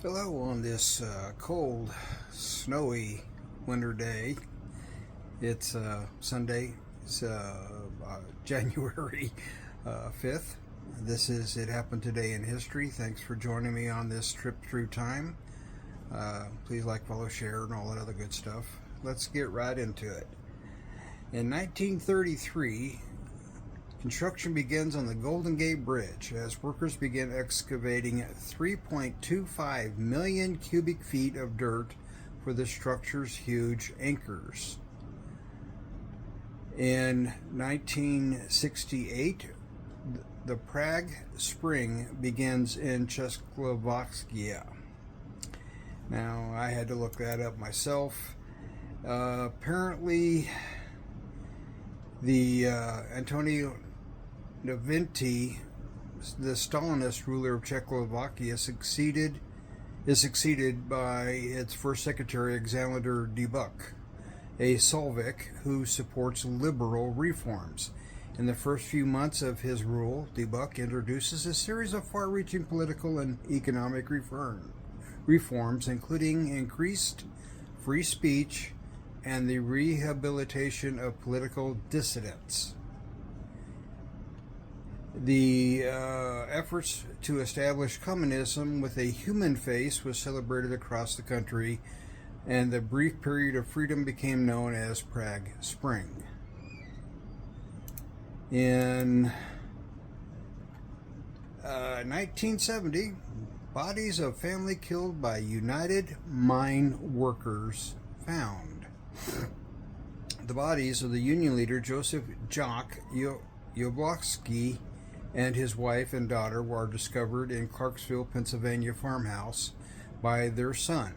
Hello on this cold, snowy winter day. It's Sunday, it's January 5th. This is It Happened Today in History. Thanks for joining me on this trip through time. Please like, follow, share, and all that other good stuff. Let's get right into it. In 1933, construction begins on the Golden Gate Bridge as workers begin excavating 3.25 million cubic feet of dirt for the structure's huge anchors. In 1968, the Prague Spring begins in Czechoslovakia. Now, I had to look that up myself. Apparently, the Antonio Novinti, the Stalinist ruler of Czechoslovakia, is succeeded by its first secretary, Alexander Dubuk, a Slovak who supports liberal reforms. In the first few months of his rule, Dubuk introduces a series of far-reaching political and economic reforms, including increased free speech and the rehabilitation of political dissidents. The efforts to establish communism with a human face was celebrated across the country, and the brief period of freedom became known as Prague Spring. In 1970, bodies of family killed by United Mine Workers found. The bodies of the union leader Joseph Jock Jablonski and his wife and daughter were discovered in Clarksville, Pennsylvania farmhouse by their son.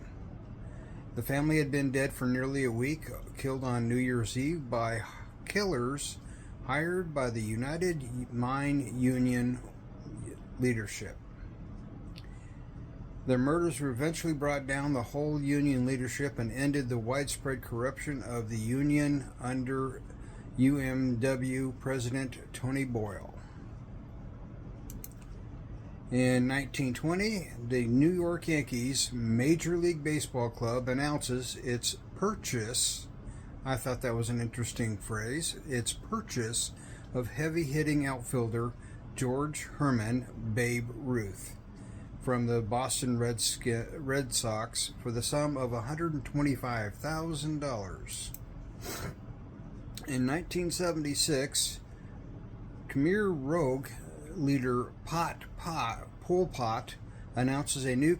The family had been dead for nearly a week, killed on New Year's Eve by killers hired by the United Mine Union leadership. Their murders were eventually brought down the whole union leadership and ended the widespread corruption of the union under UMW President Tony Boyle. In 1920, the New York Yankees Major League Baseball club announces its purchase, I thought that was an interesting phrase, its purchase of heavy-hitting outfielder George Herman Babe Ruth from the Boston Red Sox for the sum of $125,000. In 1976, Khmer Rouge leader Pol Pot announces a new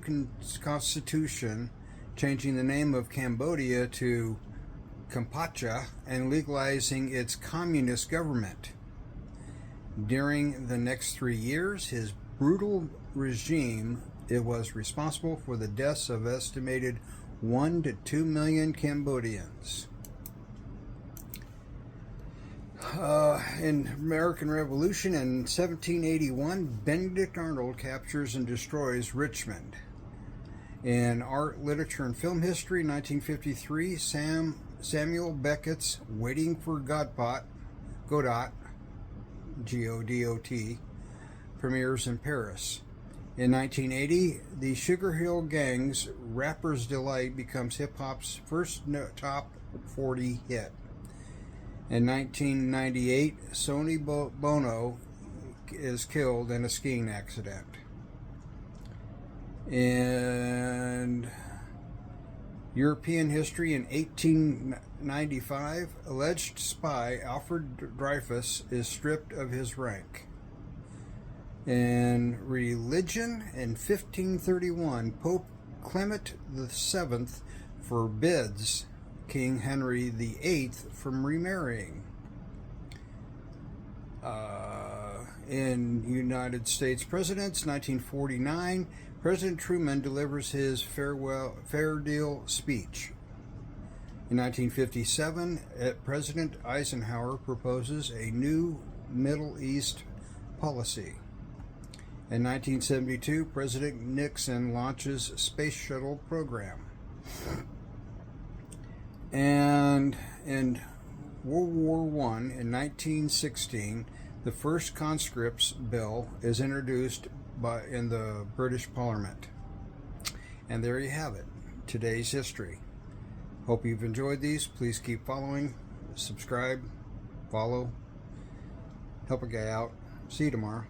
constitution, changing the name of Cambodia to Kampuchea and legalizing its communist government. During the next 3 years, his brutal regime was responsible for the deaths of estimated 1 to 2 million Cambodians. In American Revolution in 1781, Benedict Arnold captures and destroys Richmond. In art, literature, and film history, 1953, Samuel Beckett's Waiting for Godot, G-O-D-O-T, premieres in Paris. In 1980, the Sugar Hill Gang's Rapper's Delight becomes hip-hop's first top 40 hit. In 1998, Sonny Bono is killed in a skiing accident. In European history, in 1895, alleged spy Alfred Dreyfus is stripped of his rank. In religion, in 1531, Pope Clement VII forbids King Henry VIII from remarrying. In United States presidents, 1949, President Truman delivers his Fair Deal speech. In 1957, President Eisenhower proposes a new Middle East policy. In 1972, President Nixon launches space shuttle program. And in World War I, in 1916, the first conscripts bill is introduced in the British Parliament. And there you have it, today's history. Hope you've enjoyed these. Please keep following, subscribe, follow, help a guy out. See you tomorrow.